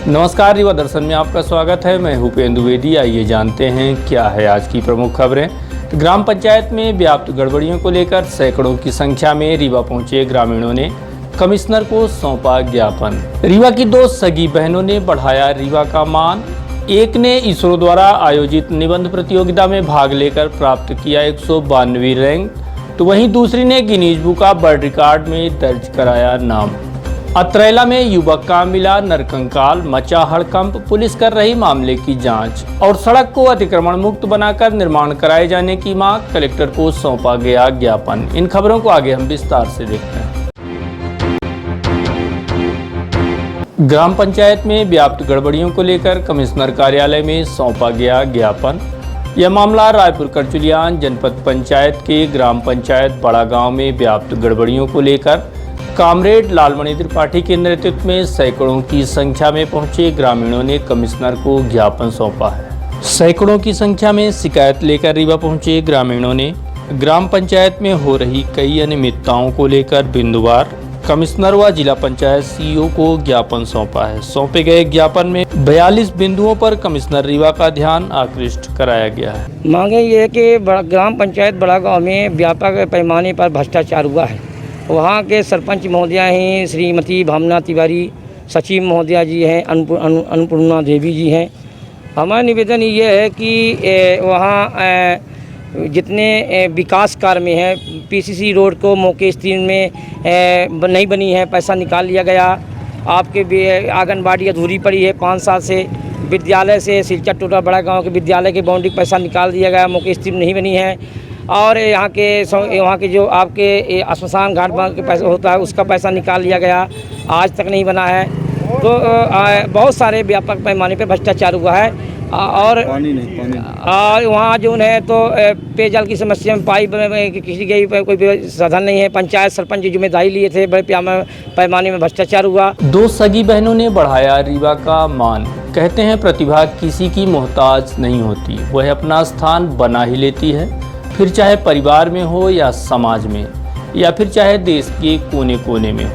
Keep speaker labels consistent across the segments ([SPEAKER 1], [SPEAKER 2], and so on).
[SPEAKER 1] नमस्कार, रीवा दर्शन में आपका स्वागत है। मैं भूपेंद्र द्विवेदी। आइए जानते हैं क्या है आज की प्रमुख खबरें। ग्राम पंचायत में व्याप्त गड़बड़ियों को लेकर सैकड़ों की संख्या में रीवा पहुंचे ग्रामीणों ने कमिश्नर को सौंपा ज्ञापन। रीवा की दो सगी बहनों ने बढ़ाया रीवा का मान। एक ने इसरो द्वारा आयोजित निबंध प्रतियोगिता में भाग लेकर प्राप्त किया 192वीं रैंक, तो वहीं दूसरी ने Guinness book of world record में दर्ज कराया नाम। अतरैला में युवक का मिला नरकंकाल, मचा हड़कंप। पुलिस कर रही मामले की जांच। और सड़क को अतिक्रमण मुक्त बनाकर निर्माण कराए जाने की मांग, कलेक्टर को सौंपा गया ज्ञापन। इन खबरों को आगे हम विस्तार से देखते हैं। ग्राम पंचायत में व्याप्त गड़बड़ियों को लेकर कमिश्नर कार्यालय में सौंपा गया ज्ञापन। यह मामला रायपुर करचुलियान जनपद पंचायत के ग्राम पंचायत बड़ा गांव में व्याप्त गड़बड़ियों को लेकर कामरेड लालमणि त्रिपाठी के नेतृत्व में सैकड़ों की संख्या में पहुंचे ग्रामीणों ने कमिश्नर को ज्ञापन सौंपा है। सैकड़ों की संख्या में शिकायत लेकर रीवा पहुंचे ग्रामीणों ने ग्राम पंचायत में हो रही कई अनियमितताओं को लेकर बिंदुवार कमिश्नर व जिला पंचायत सीईओ को ज्ञापन सौंपा है। सौंपे गए ज्ञापन में 42 बिंदुओं पर कमिश्नर रीवा का ध्यान आकृष्ट कराया गया है।
[SPEAKER 2] मांगे ये कि ग्राम पंचायत बड़ा गाँव में व्यापक पैमाने पर भ्रष्टाचार हुआ है। वहाँ के सरपंच महोदया हैं श्रीमती भावना तिवारी, सचिव महोदया जी हैं अन्नपूर्णा देवी जी हैं। हमारा निवेदन ये है कि वहाँ जितने विकास कार्य में है, पीसीसी रोड को मौके 3 में नहीं बनी है, पैसा निकाल लिया गया। आपके आंगनबाड़ी अधूरी पड़ी है 5 साल से। विद्यालय से सिलचर टोटा बड़ा गांव के विद्यालय के बाउंड्री पैसा निकाल दिया गया, मौके 3 नहीं बनी है। और यहाँ के जो आपके श्मशान घाट के पैसा होता है उसका पैसा निकाल लिया गया, आज तक नहीं बना है। तो बहुत सारे व्यापक पैमाने पे भ्रष्टाचार हुआ है। और वहाँ जो है तो पेयजल की समस्या में पाइप किसी के कोई साधन नहीं है। पंचायत सरपंच की जिम्मेदारी लिए थे, बड़े पैमाने में भ्रष्टाचार हुआ।
[SPEAKER 1] दो सगी बहनों ने बढ़ाया रीवा का मान। कहते हैं प्रतिभा किसी की मोहताज नहीं होती, वह अपना स्थान बना ही लेती है, फिर चाहे परिवार में हो या समाज में, या फिर चाहे देश के कोने कोने में हो।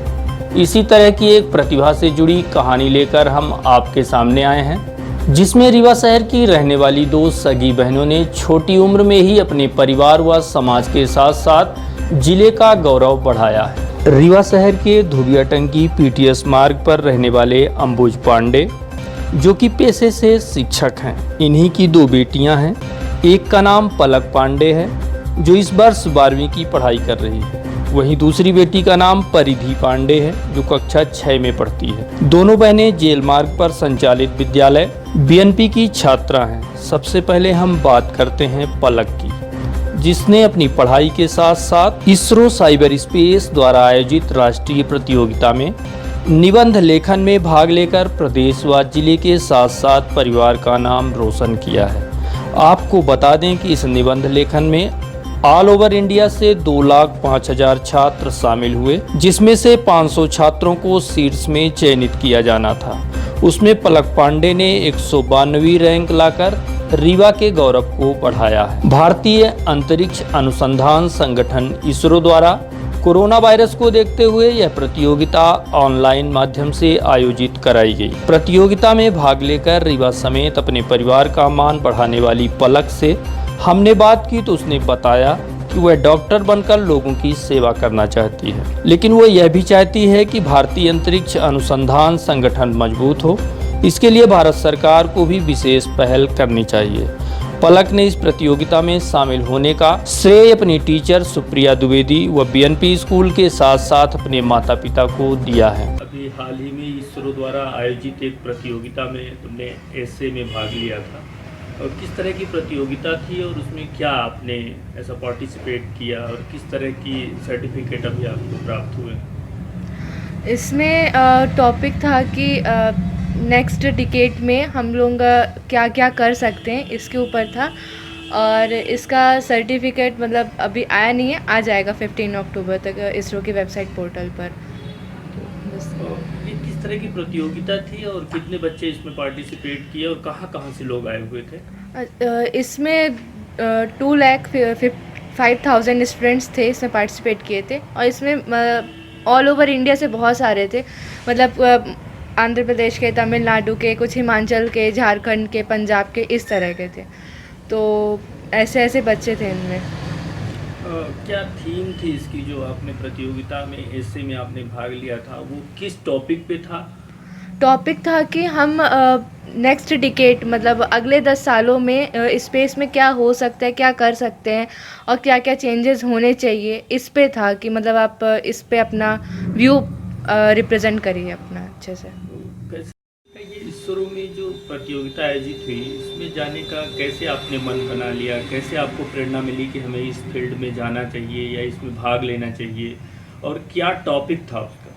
[SPEAKER 1] इसी तरह की एक प्रतिभा से जुड़ी कहानी लेकर हम आपके सामने आए हैं, जिसमें रीवा शहर की रहने वाली दो सगी बहनों ने छोटी उम्र में ही अपने परिवार व समाज के साथ साथ जिले का गौरव बढ़ाया है। रीवा शहर के धुबिया टंकी पीटीएस मार्ग पर रहने वाले अंबुज पांडे, जो कि पेशे से शिक्षक हैं, इन्हीं की 2 बेटियां हैं। एक का नाम पलक पांडे है, जो इस वर्ष 12वीं की पढ़ाई कर रही है। वहीं दूसरी बेटी का नाम परिधि पांडे है, जो कक्षा 6 में पढ़ती है। दोनों बहनें जेल मार्ग पर संचालित विद्यालय बीएनपी की छात्रा हैं। सबसे पहले हम बात करते हैं पलक की, जिसने अपनी पढ़ाई के साथ साथ इसरो साइबर स्पेस द्वारा आयोजित राष्ट्रीय प्रतियोगिता में निबंध लेखन में भाग लेकर प्रदेश व जिले के साथ साथ परिवार का नाम रोशन किया है। आपको बता दें कि इस निबंध लेखन में ऑल ओवर इंडिया से 2,05,000 छात्र शामिल हुए, जिसमें से 500 छात्रों को शीर्ष में चयनित किया जाना था। उसमें पलक पांडे ने 192वीं रैंक लाकर रीवा के गौरव को बढ़ाया है। भारतीय अंतरिक्ष अनुसंधान संगठन इसरो द्वारा कोरोना वायरस को देखते हुए यह प्रतियोगिता ऑनलाइन माध्यम से आयोजित कराई गई। प्रतियोगिता में भाग लेकर रीवा समेत अपने परिवार का मान बढ़ाने वाली पलक से हमने बात की, तो उसने बताया कि वह डॉक्टर बनकर लोगों की सेवा करना चाहती है, लेकिन वह यह भी चाहती है कि भारतीय अंतरिक्ष अनुसंधान संगठन मजबूत हो। इसके लिए भारत सरकार को भी विशेष पहल करनी चाहिए। पलक ने इस प्रतियोगिता में शामिल होने का श्रेय अपनी टीचर सुप्रिया द्विवेदी व बीएनपी स्कूल के साथ साथ अपने माता पिता को दिया है। अभी हाल ही में इसरो द्वारा आयोजित एक प्रतियोगिता में तुमने एसए में भाग लिया था, और किस तरह की प्रतियोगिता थी और उसमें क्या आपने ऐसा पार्टिसिपेट किया और किस तरह की सर्टिफिकेट अभी आपको प्राप्त हुए?
[SPEAKER 3] इसमें टॉपिक था कि नेक्स्ट डिकेड में हम लोग क्या क्या कर सकते हैं, इसके ऊपर था। और इसका सर्टिफिकेट मतलब अभी आया नहीं है, आ जाएगा 15 अक्टूबर तक इसरो की वेबसाइट पोर्टल पर।
[SPEAKER 1] ये किस तरह की प्रतियोगिता थी और कितने बच्चे इसमें पार्टिसिपेट किए और कहाँ से लोग आए हुए थे?
[SPEAKER 3] इसमें 2,05,000 स्टूडेंट्स थे, इसमें पार्टिसिपेट किए थे। और इसमें ऑल ओवर इंडिया से बहुत सारे थे, मतलब आंध्र प्रदेश के, तमिलनाडु के, कुछ हिमाचल के, झारखंड के, पंजाब के, इस तरह के थे। तो ऐसे ऐसे बच्चे थे इनमें।
[SPEAKER 1] क्या थीम थी इसकी जो आपने प्रतियोगिता में एसे में आपने भाग लिया था, वो किस टॉपिक पे था?
[SPEAKER 3] टॉपिक था कि हम नेक्स्ट डिकेड मतलब अगले 10 सालों में स्पेस में क्या हो सकता है, क्या कर सकते हैं और क्या क्या चेंजेस होने चाहिए, इस पे था कि मतलब आप इस पे अपना व्यू रिप्रेजेंट करिए अपना अच्छे से।
[SPEAKER 1] कैसे ये इसरो में जो प्रतियोगिता आयोजित हुई, इसमें जाने का कैसे आपने मन बना लिया, कैसे आपको प्रेरणा मिली कि हमें इस फील्ड में जाना चाहिए या इसमें भाग लेना चाहिए, और क्या टॉपिक था उसका?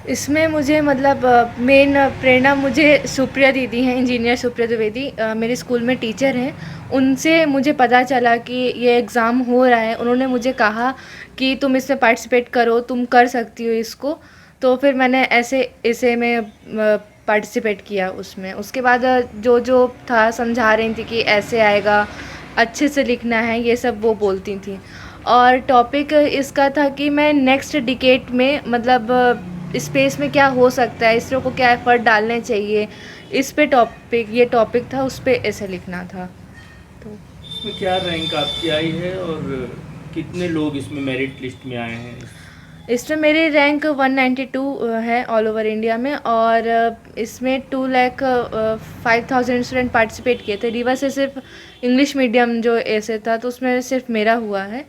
[SPEAKER 3] इसमें मुझे मतलब मेन प्रेरणा मुझे सुप्रिया दीदी हैं, इंजीनियर सुप्रिया द्विवेदी, मेरे स्कूल में टीचर हैं। उनसे मुझे पता चला कि ये एग्ज़ाम हो रहा है। उन्होंने मुझे कहा कि तुम इसमें पार्टिसिपेट करो, तुम कर सकती हो इसको। तो फिर मैंने ऐसे में पार्टिसिपेट किया उसमें। उसके बाद जो जो था समझा रही थी कि ऐसे आएगा, अच्छे से लिखना है, ये सब वो बोलती थी। और टॉपिक इसका था कि मैं नेक्स्ट डिकेड में मतलब स्पेस में क्या हो सकता है, इसरो को क्या एफर्ट डालने चाहिए, इस पे ये टॉपिक था, उस पे ऐसे लिखना था। तो
[SPEAKER 1] इसमें क्या रैंक आपकी आई है और कितने लोग इसमें मेरिट लिस्ट में आए हैं?
[SPEAKER 3] इसमें मेरी रैंक 192 है ऑल ओवर इंडिया में। और इसमें 2,05,000 स्टूडेंट पार्टिसिपेट किए थे। रीवा से सिर्फ इंग्लिश मीडियम जो ऐसे था तो उसमें सिर्फ मेरा हुआ है।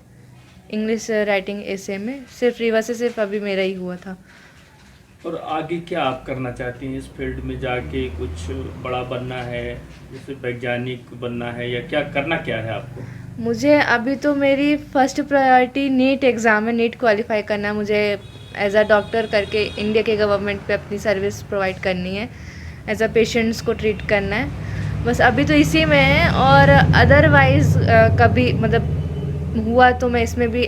[SPEAKER 3] इंग्लिश राइटिंग ऐसे में सिर्फ रीवा से सिर्फ अभी मेरा ही हुआ था।
[SPEAKER 1] और आगे क्या आप करना चाहती हैं? इस फील्ड में जाके कुछ बड़ा बनना है, जैसे वैज्ञानिक बनना है, या क्या है आपको?
[SPEAKER 3] मुझे अभी तो मेरी फर्स्ट प्रायोरिटी नीट एग्ज़ाम है, नीट क्वालिफाई करना है। मुझे एज अ डॉक्टर करके इंडिया के गवर्नमेंट पे अपनी सर्विस प्रोवाइड करनी है, एज अ पेशेंट्स को ट्रीट करना है। बस अभी तो इसी में है। और अदरवाइज़ कभी मतलब हुआ तो मैं इसमें भी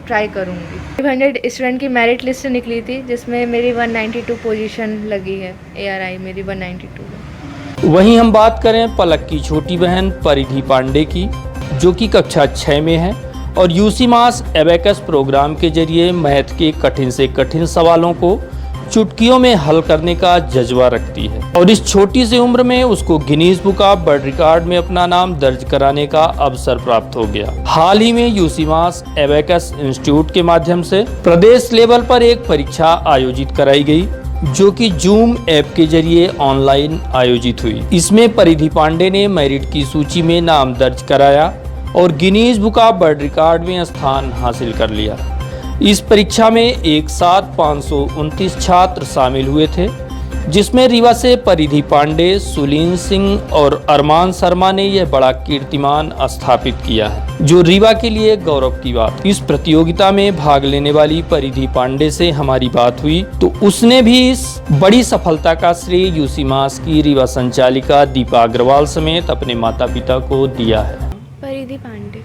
[SPEAKER 3] ट्राई करूँगी। 500 स्टूडेंट की मेरिट लिस्ट निकली थी जिसमें मेरी 192 पोजीशन लगी है। ARI मेरी 192 है।
[SPEAKER 1] वहीं हम बात करें पलक की छोटी बहन परिधि पांडे की, जो कि कक्षा 6 में है और यूसी मास एबेकस प्रोग्राम के जरिए मैथ के कठिन से कठिन सवालों को चुटकियों में हल करने का जज्बा रखती है। और इस छोटी सी उम्र में उसको Guinness book of world record में अपना नाम दर्ज कराने का अवसर प्राप्त हो गया। हाल ही में यूसी मास एबेकस इंस्टीट्यूट के माध्यम से प्रदेश लेवल पर एक परीक्षा आयोजित कराई गई, जो कि जूम ऐप के जरिए ऑनलाइन आयोजित हुई। इसमें परिधि पांडे ने मेरिट की सूची में नाम दर्ज कराया और Guinness book of world record में स्थान हासिल कर लिया। इस परीक्षा में एक साथ 529 छात्र शामिल हुए थे, जिसमें रीवा से परिधि पांडे, सुलीन सिंह और अरमान शर्मा ने यह बड़ा कीर्तिमान स्थापित किया है, जो रीवा के लिए गौरव की बात। इस प्रतियोगिता में भाग लेने वाली परिधि पांडे से हमारी बात हुई तो उसने भी इस बड़ी सफलता का श्रेय यूसी मास की रीवा संचालिका दीपा अग्रवाल समेत अपने माता पिता को दिया है।
[SPEAKER 3] परिधि पांडे।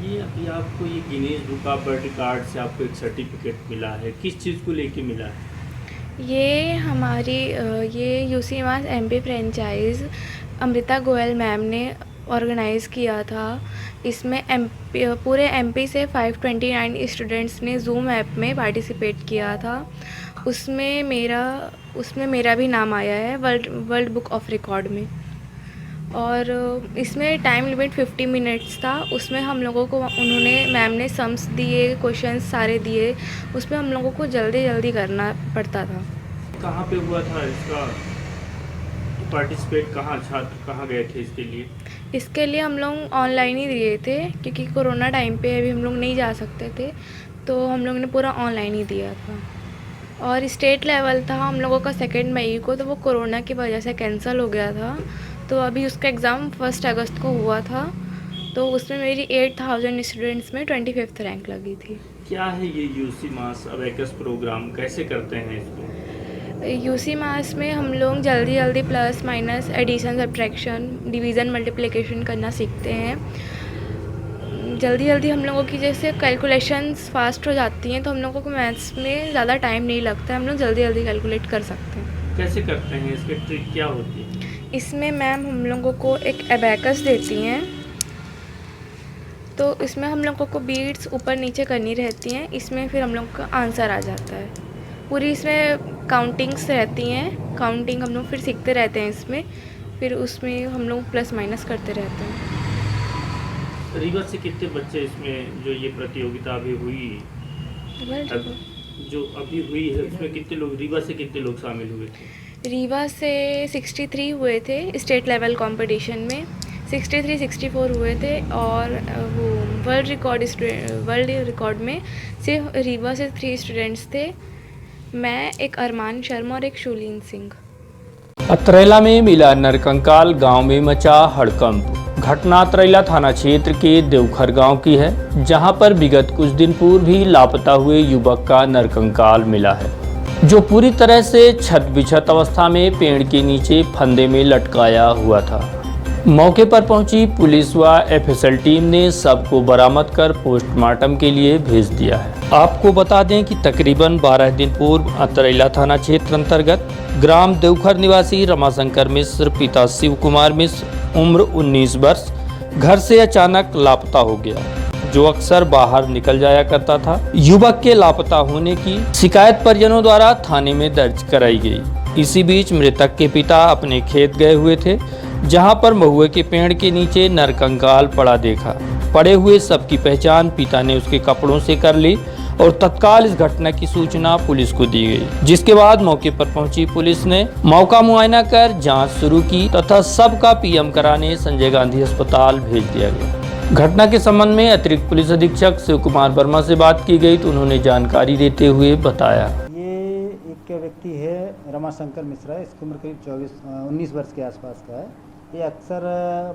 [SPEAKER 1] ये अभी आपको ये Guinness book of world record से आपको एक सर्टिफिकेट मिला है, किस चीज़ को लेके मिला है?
[SPEAKER 4] ये हमारी ये यूसी मास MP franchise Amrita Goyal ma'am ने ऑर्गेनाइज़ किया था। इसमें पूरे MP से 529 स्टूडेंट्स ने जूम ऐप में पार्टिसिपेट किया था। उसमें मेरा भी नाम आया है वर्ल्ड बुक ऑफ रिकॉर्ड में। और इसमें टाइम लिमिट 50 मिनट्स था। उसमें हम लोगों को मैम ने सम्स दिए, क्वेश्चंस सारे दिए। उसमें हम लोगों को जल्दी करना पड़ता था।
[SPEAKER 1] कहाँ पे हुआ था इसका पार्टिसिपेट, कहाँ छात्र कहाँ गए थे इसके लिए?
[SPEAKER 4] इसके लिए हम लोग ऑनलाइन ही दिए थे, क्योंकि कोरोना टाइम पे अभी हम लोग नहीं जा सकते थे, तो हम लोग ने पूरा ऑनलाइन ही दिया था। और स्टेट लेवल था हम लोगों का 2 मई को, तो वो कोरोना की वजह से कैंसिल हो गया था। तो अभी उसका एग्ज़ाम 1 अगस्त को हुआ था। तो उसमें मेरी 8000 स्टूडेंट्स में 25th रैंक लगी थी।
[SPEAKER 1] क्या है ये यूसी मास एबेकस प्रोग्राम, कैसे करते हैं इसको?
[SPEAKER 4] यूसी मास में हम लोग जल्दी plus minus, addition, subtraction, division, multiplication करना सीखते हैं। जल्दी हम लोगों की जैसे कैलकुलेशंस फास्ट हो जाती हैं, तो हम लोगों को मैथ्स में ज़्यादा टाइम नहीं लगता है, हम लोग जल्दी कैलकुलेट कर सकते हैं।
[SPEAKER 1] कैसे करते हैं, इसकी ट्रिक क्या होती है?
[SPEAKER 4] इसमें मैम हम लोगों को एक एबेकस देती हैं, तो इसमें हम लोगों को बीट्स ऊपर नीचे करनी रहती हैं। इसमें फिर हम लोग का आंसर आ जाता है। पूरी इसमें काउंटिंग्स रहती हैं, काउंटिंग हम लोग फिर सीखते रहते हैं इसमें, फिर उसमें हम लोग प्लस माइनस करते रहते हैं।
[SPEAKER 1] रीवा से कितने बच्चे इसमें जो ये प्रतियोगिता अभी हुई जो अभी हुई है उसमें कितने लोग रीवा से कितने लोग शामिल हुए थे?
[SPEAKER 4] रीवा से 63 हुए थे स्टेट लेवल कंपटीशन में, 63-64 हुए थे, और वो वर्ल्ड रिकॉर्ड में सिर्फ रीवा से 3 स्टूडेंट्स थे, मैं, एक अरमान शर्मा और एक शूलीन सिंह।
[SPEAKER 1] अतरेला में मिला नरकंकाल, गांव में मचा हड़कंप। घटना अतरेला थाना क्षेत्र के देवखर गांव की है, जहां पर विगत कुछ दिन पूर्व भी लापता हुए युवक का नरकंकाल मिला है, जो पूरी तरह से छत बिछत अवस्था में पेड़ के नीचे फंदे में लटकाया हुआ था। मौके पर पहुंची पुलिस व एफएसएल टीम ने शव को बरामद कर पोस्टमार्टम के लिए भेज दिया है। आपको बता दें कि तकरीबन 12 दिन पूर्व अतरेला थाना क्षेत्र अंतर्गत ग्राम देवखर निवासी रमाशंकर मिश्र पिता शिव कुमार मिश्र उम्र 19 वर्ष घर से अचानक लापता हो गया, जो अक्सर बाहर निकल जाया करता था। युवक के लापता होने की शिकायत परिजनों द्वारा थाने में दर्ज कराई गई। इसी बीच मृतक के पिता अपने खेत गए हुए थे, जहां पर महुए के पेड़ के नीचे नरकंकाल पड़ा देखा। पड़े हुए शव की पहचान पिता ने उसके कपड़ों से कर ली और तत्काल इस घटना की सूचना पुलिस को दी गई, जिसके बाद मौके पर पहुंची पुलिस ने मौका मुआयना कर जांच शुरू की तथा शव का पीएम कराने संजय गांधी अस्पताल भेज दिया गया। घटना के संबंध में अतिरिक्त पुलिस अधीक्षक शिव कुमार वर्मा से बात की गई तो उन्होंने जानकारी देते हुए बताया।
[SPEAKER 5] ये एक व्यक्ति है रमाशंकर मिश्रा, इसकी उम्र करीब 19 वर्ष के आसपास का है। ये अक्सर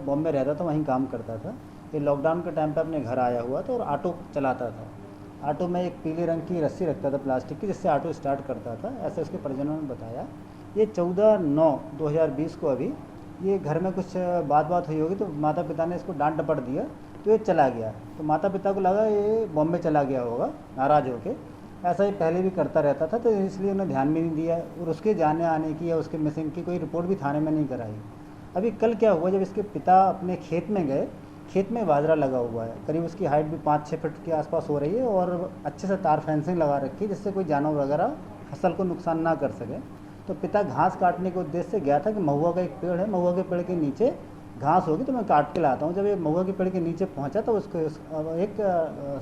[SPEAKER 5] बॉम्बे रहता था, वहीं काम करता था। ये लॉकडाउन के टाइम पे अपने घर आया हुआ था और ऑटो चलाता था। ऑटो में एक पीले रंग की रस्सी रखता था प्लास्टिक की, जिससे ऑटो स्टार्ट करता था, ऐसा उसके परिजनों ने बताया। ये 14/9/2020 को अभी ये घर में कुछ बात हुई होगी, तो माता पिता ने इसको डांट डपट दिया तो ये चला गया। तो माता पिता को लगा ये बॉम्बे चला गया होगा नाराज़ होके। ऐसा ही पहले भी करता रहता था, तो इसलिए उन्हें ध्यान भी नहीं दिया और उसके जाने आने की या उसके मिसिंग की कोई रिपोर्ट भी थाने में नहीं कराई। अभी कल क्या हुआ, जब इसके पिता अपने खेत में गए, खेत में बाजरा लगा हुआ है, करीब उसकी हाइट भी 5-6 फीट के आसपास हो रही है और अच्छे से तार फेंसिंग लगा रखी है, जिससे कोई जानवर वगैरह फसल को नुकसान ना कर सके। तो पिता घास काटने के उद्देश्य से गया था कि महुआ का एक पेड़ है, महुआ के पेड़ के नीचे घास होगी तो मैं काट के लाता हूँ। जब ये महुआ के पेड़ के नीचे पहुँचा तो उसको एक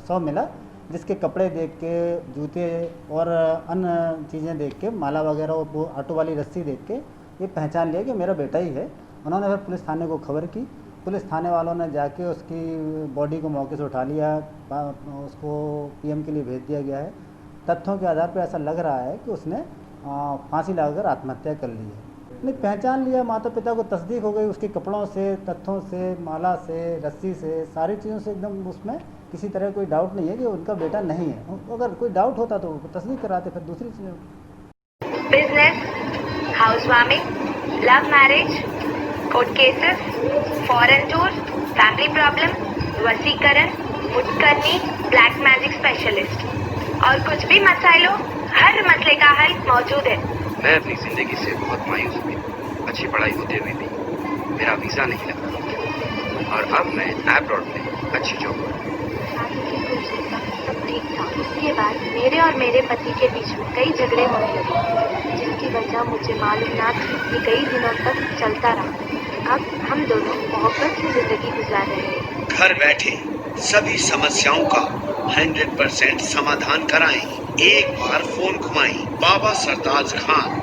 [SPEAKER 5] शव मिला, जिसके कपड़े देख के, जूते और अन्य चीज़ें देख के, माला वगैरह और वो ऑटो वाली रस्सी देख के ये पहचान लिया कि मेरा बेटा ही है। उन्होंने फिर पुलिस थाने को खबर की। पुलिस थाने वालों ने जाके उसकी बॉडी को मौके से उठा लिया, उसको पीएम के लिए भेज दिया गया है। तथ्यों के आधार पर ऐसा लग रहा है कि उसने फांसी लगाकर आत्महत्या कर ली है। नहीं, पहचान लिया, माता पिता को तस्दीक हो गई उसके कपड़ों से, तथ्यों से, माला से, रस्सी से, सारी चीज़ों से एकदम उसमें किसी तरह कोई डाउट नहीं है कि उनका बेटा नहीं है। अगर कोई डाउट होता तो तस्दीक कराते, फिर दूसरी चीज़ें।
[SPEAKER 6] Business, housewarming, love marriage, court cases, foreign tour, family problem, वसीकरण, मुटकरनी, ब्लैक मैजिक स्पेशलिस्ट और कुछ भी मसाइल हो, हर मसले का हल मौजूद है।
[SPEAKER 7] मैं अपनी जिंदगी से बहुत मायूस हुई। अच्छी पढ़ाई होते हुए भी मेरा वीजा नहीं लगा और अब मैं अब्रॉड में अच्छी जॉब कर रहा हूँ।
[SPEAKER 6] शादी की कुछ दिन तक सब ठीक था। उसके बाद मेरे और मेरे पति के बीच में कई झगड़े होने लगे, जिसकी वजह मुझे मालूम ना थी। ये कई दिनों तक चलता रहा। अब हम दोनों मोहब्बत की जिंदगी गुजार रहे हैं।
[SPEAKER 8] घर बैठे सभी समस्याओं का 100% समाधान कराएं। एक बार फोन घुमाएं। बाबा सरताज खान।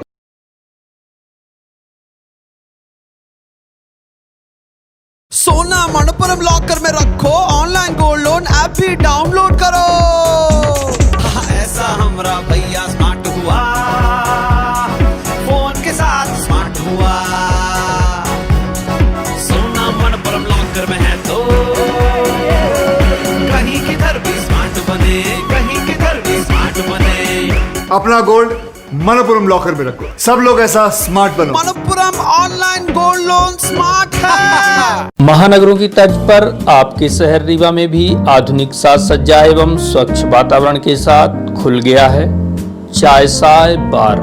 [SPEAKER 9] सोना मनपुरम लॉकर में रखो, ऑनलाइन गोल्ड लोन ऐप भी डाउनलोड करो। ऐसा हमरा भैया स्मार्ट हुआ, फोन के साथ स्मार्ट हुआ। सोना मनपुरम लॉकर में है तो कहीं किधर भी स्मार्ट बने, कहीं किधर भी स्मार्ट बने।
[SPEAKER 10] अपना गोल्ड मनपुरम लॉकर में रखो, सब लोग ऐसा स्मार्ट बनो।
[SPEAKER 9] Manappuram online gold loan smart है।
[SPEAKER 1] महानगरों की तर्ज पर आपके शहर रीवा में भी आधुनिक साज सज्जा एवं स्वच्छ वातावरण के साथ खुल गया है चाय साय बार।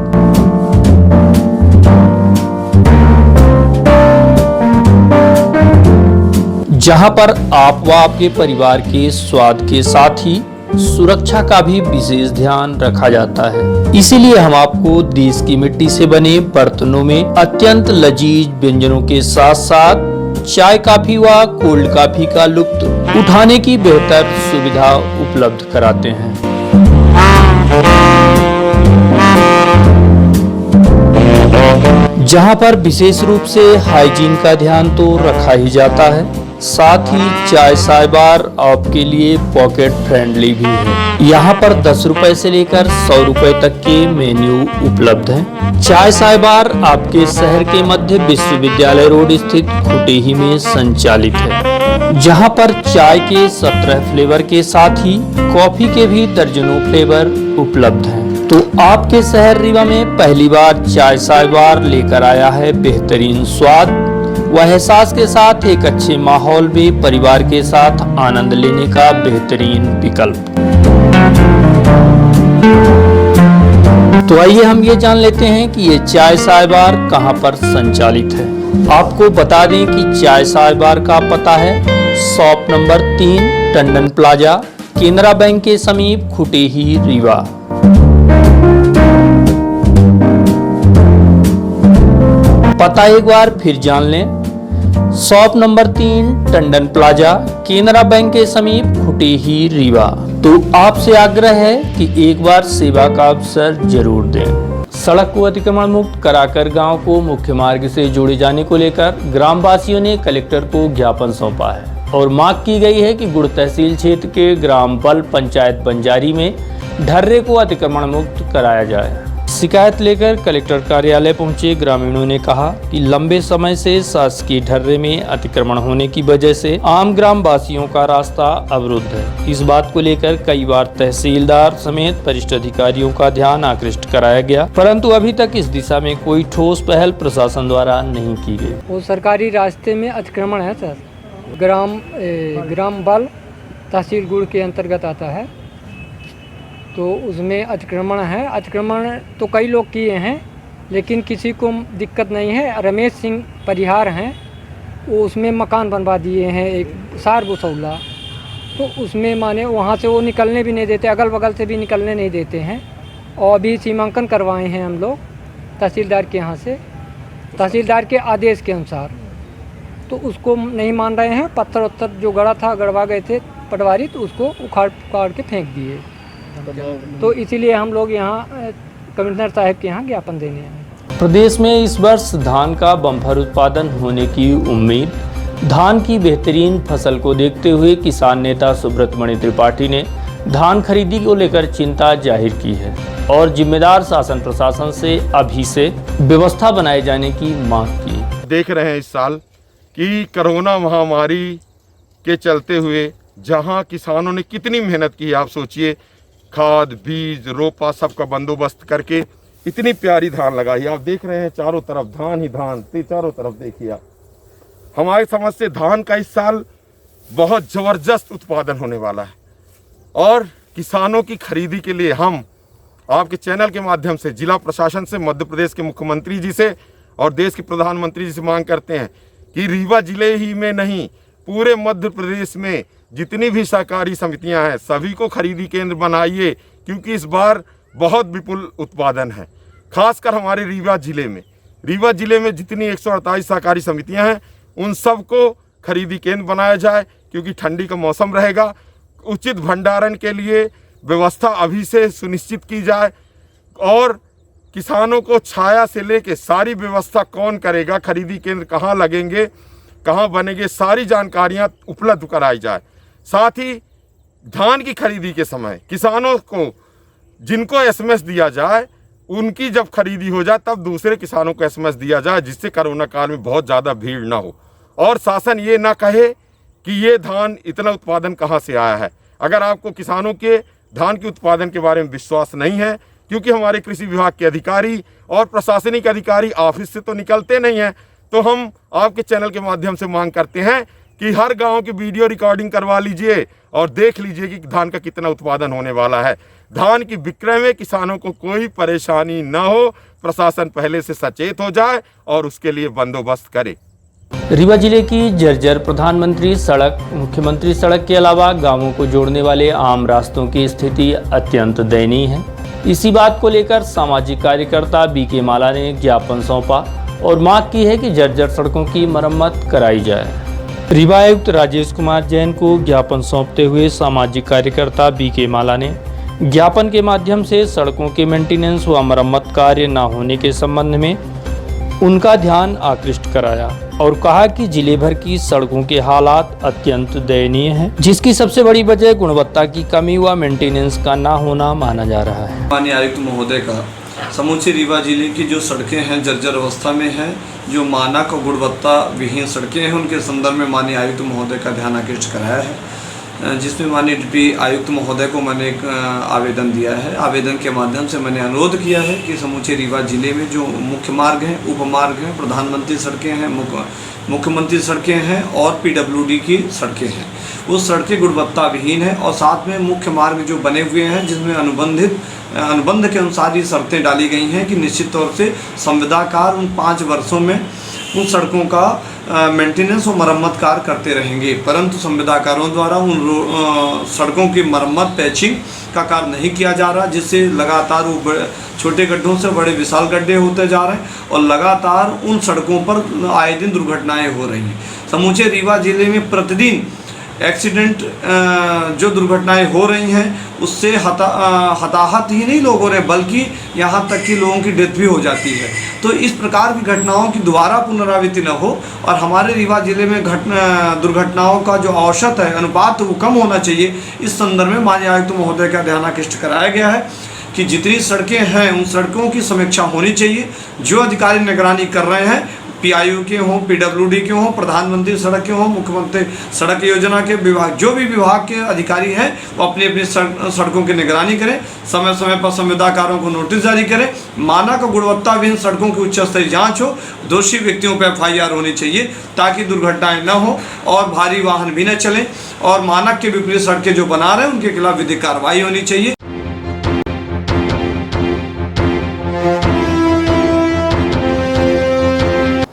[SPEAKER 1] जहां पर आप व आपके परिवार के स्वाद के साथ ही सुरक्षा का भी विशेष ध्यान रखा जाता है। इसीलिए हम आपको देश की मिट्टी से बने बर्तनों में अत्यंत लजीज व्यंजनों के साथ साथ चाय कॉफी व कोल्ड कॉफी का लुत्फ उठाने की बेहतर सुविधा उपलब्ध कराते हैं। जहां पर विशेष रूप से हाइजीन का ध्यान तो रखा ही जाता है, साथ ही चाय साय बार आपके लिए पॉकेट फ्रेंडली भी है। यहाँ पर 10 रुपए से लेकर 100 रुपए तक के मेन्यू उपलब्ध हैं। चाय साय बार आपके शहर के मध्य विश्वविद्यालय रोड स्थित खुटेही में संचालित है, जहाँ पर चाय के 17 फ्लेवर के साथ ही कॉफी के भी दर्जनों फ्लेवर उपलब्ध हैं। तो आपके शहर रीवा में पहली बार चाय साय बार लेकर आया है बेहतरीन स्वाद व एहसास के साथ एक अच्छे माहौल में परिवार के साथ आनंद लेने का बेहतरीन विकल्प। तो आइए हम ये जान लेते हैं कि ये चाय साय बार कहाँ पर संचालित है। आपको बता दें कि चाय साय बार का पता है shop number 3 Tandon plaza, Canara bank के समीप, खुटेही, रीवा। पता एक बार फिर जान लें, shop number 3 Tandon plaza, Canara bank के समीप, खुटेही, रीवा। तो आपसे आग्रह है कि एक बार सेवा का अवसर जरूर दें। सड़क को अतिक्रमण मुक्त कराकर गांव को मुख्य मार्ग से जोड़े जाने को लेकर ग्रामवासियों ने कलेक्टर को ज्ञापन सौंपा है और मांग की गई है कि गुड़ तहसील क्षेत्र के ग्राम बल पंचायत बंजारी में ढर्रे को अतिक्रमण मुक्त कराया जाए। शिकायत लेकर कलेक्टर कार्यालय पहुंचे ग्रामीणों ने कहा कि लंबे समय से शासकीय ढर्रे में अतिक्रमण होने की वजह से आम ग्रामवासियों का रास्ता अवरुद्ध है। इस बात को लेकर कई बार तहसीलदार समेत वरिष्ठ अधिकारियों का ध्यान आकृष्ट कराया गया, परंतु अभी तक इस दिशा में कोई ठोस पहल प्रशासन द्वारा नहीं की गई।
[SPEAKER 11] वो सरकारी रास्ते में अतिक्रमण है सर, ग्राम बल तहसील गुड़ के अंतर्गत आता है, तो उसमें अतिक्रमण है। अतिक्रमण तो कई लोग किए हैं लेकिन किसी को दिक्कत नहीं है। रमेश सिंह परिहार हैं, वो उसमें मकान बनवा दिए हैं एक सार बुसौला, तो उसमें माने वहाँ से वो निकलने भी नहीं देते, अगल बगल से भी निकलने नहीं देते हैं। और अभी सीमांकन करवाए हैं हम लोग तहसीलदार के यहाँ से, तहसीलदार के आदेश के अनुसार, तो उसको नहीं मान रहे हैं। पत्थर उत्तर जो गड़ा था, गड़वा गए थे पटवारी, तो उसको उखाड़ के फेंक दिए। तो इसीलिए हम लोग यहाँ कमिश्नर साहब के यहाँ ज्ञापन देने आए।
[SPEAKER 1] प्रदेश में इस वर्ष धान का बम्पर उत्पादन होने की उम्मीद। धान की बेहतरीन फसल को देखते हुए किसान नेता सुब्रत मणि त्रिपाठी ने धान खरीदी को लेकर चिंता जाहिर की है और जिम्मेदार शासन प्रशासन से अभी से व्यवस्था बनाए जाने की मांग की।
[SPEAKER 12] देख रहे हैं इस साल कि कोरोना महामारी के चलते हुए जहां किसानों ने कितनी मेहनत की, आप सोचिए, खाद बीज रोपा सबका बंदोबस्त करके इतनी प्यारी धान लगाई। आप देख रहे हैं चारों तरफ धान ही धान, चारों तरफ देखिए आप। हमारी समझ से धान का इस साल बहुत ज़बरदस्त उत्पादन होने वाला है और किसानों की खरीदी के लिए हम आपके चैनल के माध्यम से जिला प्रशासन से, मध्य प्रदेश के मुख्यमंत्री जी से और देश के प्रधानमंत्री जी से मांग करते हैं कि रीवा जिले ही में नहीं, पूरे मध्य प्रदेश में जितनी भी सहकारी समितियां हैं सभी को खरीदी केंद्र बनाइए, क्योंकि इस बार बहुत विपुल उत्पादन है। खासकर हमारे रीवा जिले में जितनी 148 सहकारी समितियां हैं उन सबको खरीदी केंद्र बनाया जाए, क्योंकि ठंडी का मौसम रहेगा। उचित भंडारण के लिए व्यवस्था अभी से सुनिश्चित की जाए और किसानों को छाया से लेके सारी व्यवस्था कौन करेगा, खरीदी केंद्र कहाँ लगेंगे, कहाँ बनेंगे, सारी जानकारियाँ उपलब्ध कराई जाए। साथ ही धान की खरीदी के समय किसानों को जिनको एसएमएस दिया जाए, उनकी जब खरीदी हो जाए तब दूसरे किसानों को एसएमएस दिया जाए, जिससे कोरोना काल में बहुत ज़्यादा भीड़ ना हो और शासन ये ना कहे कि ये धान इतना उत्पादन कहाँ से आया है। अगर आपको किसानों के धान के उत्पादन के बारे में विश्वास नहीं है, क्योंकि हमारे कृषि विभाग के अधिकारी और प्रशासनिक अधिकारी ऑफिस से तो निकलते नहीं हैं, तो हम आपके चैनल के माध्यम से मांग करते हैं कि हर गांव की वीडियो रिकॉर्डिंग करवा लीजिए और देख लीजिए कि धान का कितना उत्पादन होने वाला है। धान की विक्रय में किसानों को कोई परेशानी न हो, प्रशासन पहले से सचेत हो जाए और उसके लिए बंदोबस्त करे।
[SPEAKER 1] रीवा जिले की जर्जर प्रधानमंत्री सड़क, मुख्यमंत्री सड़क के अलावा गांवों को जोड़ने वाले आम रास्तों की स्थिति अत्यंत दयनीय है। इसी बात को लेकर सामाजिक कार्यकर्ता बीके माला ने ज्ञापन सौंपा और मांग की है कि जर्जर सड़कों की मरम्मत कराई जाए। रीवा आयुक्त राजेश कुमार जैन को ज्ञापन सौंपते हुए सामाजिक कार्यकर्ता बीके माला ने ज्ञापन के माध्यम से सड़कों के मेंटेनेंस व मरम्मत कार्य न होने के संबंध में उनका ध्यान आकृष्ट कराया और कहा कि जिले भर की सड़कों के हालात अत्यंत दयनीय हैं, जिसकी सबसे बड़ी वजह गुणवत्ता की कमी व मेंटेनेंस का न होना माना जा रहा है।
[SPEAKER 13] माननीय आयुक्त महोदय का समूचे रीवा जिले की जो सड़कें हैं जर्जर अवस्था में हैं, जो मानक और गुणवत्ता विहीन सड़कें हैं, उनके संदर्भ में माननीय आयुक्त महोदय का ध्यान आकृष्ट कराया है, जिसमें माननीय डिप्टी आयुक्त महोदय को मैंने एक आवेदन दिया है। आवेदन के माध्यम से मैंने अनुरोध किया है कि समूचे रीवा जिले में जो मुख्य मार्ग हैं, उपमार्ग हैं, प्रधानमंत्री सड़कें हैं, मुख्यमंत्री सड़कें हैं और PWD की सड़कें हैं, वो सड़कें गुणवत्ता विहीन है और साथ में मुख्य मार्ग जो बने हुए हैं जिसमें अनुबंध के अनुसार ये शर्तें डाली गई हैं कि निश्चित तौर से संविदाकार उन 5 वर्षों में उन सड़कों का मेंटेनेंस और मरम्मत कार्य करते रहेंगे, परंतु संविदाकारों द्वारा उन सड़कों की मरम्मत पैचिंग का कार्य नहीं किया जा रहा, जिससे लगातार वो छोटे गड्ढों से बड़े विशाल गड्ढे होते जा रहे हैं और लगातार उन सड़कों पर आए दिन दुर्घटनाएं हो रही हैं। समूचे रीवा जिले में प्रतिदिन एक्सीडेंट जो दुर्घटनाएं हो रही हैं उससे हताहत ही नहीं लोग हो रहे, बल्कि यहाँ तक कि लोगों की डेथ भी हो जाती है। तो इस प्रकार की घटनाओं की दोबारा पुनरावृत्ति न हो और हमारे रीवा जिले में दुर्घटनाओं का जो औसत है अनुपात वो कम होना चाहिए। इस संदर्भ में माननीय आयुक्त महोदय का ध्यान आकृष्ट कराया गया है कि जितनी सड़कें हैं उन सड़कों की समीक्षा होनी चाहिए। जो अधिकारी निगरानी कर रहे हैं, PIU के हों, PWD के हों, प्रधानमंत्री सड़क के हों, मुख्यमंत्री सड़क योजना के विभाग, जो भी विभाग के अधिकारी हैं वो अपनी अपनी सड़कों की निगरानी करें, समय समय पर संविदाकारों को नोटिस जारी करें, मानक और गुणवत्ता विहीन सड़कों की उच्च स्तरीय जाँच हो, दोषी व्यक्तियों पर FIR होनी चाहिए ताकि दुर्घटनाएँ न हो और भारी वाहन भी न चलें और मानक के विपरीत सड़कें जो बना रहे हैं उनके खिलाफ विधिक कार्रवाई होनी चाहिए।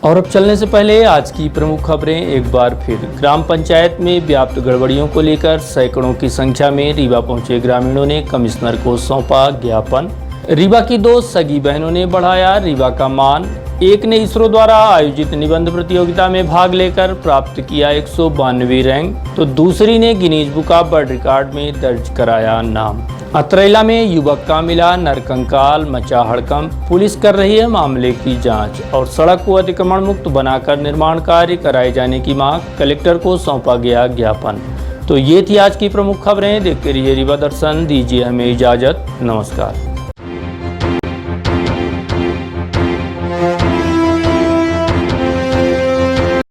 [SPEAKER 1] और अब चलने से पहले आज की प्रमुख खबरें एक बार फिर। ग्राम पंचायत में व्याप्त गड़बड़ियों को लेकर सैकड़ों की संख्या में रीवा पहुंचे ग्रामीणों ने कमिश्नर को सौंपा ज्ञापन। रीवा की 2 सगी बहनों ने बढ़ाया रीवा का मान। एक ने इसरो द्वारा आयोजित निबंध प्रतियोगिता में भाग लेकर प्राप्त किया 192वीं रैंक, तो दूसरी ने Guinness book of world record में दर्ज कराया नाम। अतरैला में युवक का मिला नरकंकाल, मचा हड़कंप। पुलिस कर रही है मामले की जांच और सड़क को अतिक्रमण मुक्त बनाकर निर्माण कार्य कराए जाने की मांग। कलेक्टर को सौंपा गया ज्ञापन। तो ये थी आज की प्रमुख खबरें। देखते रहिए रीवा दर्शन। दीजिए हमें इजाजत। नमस्कार।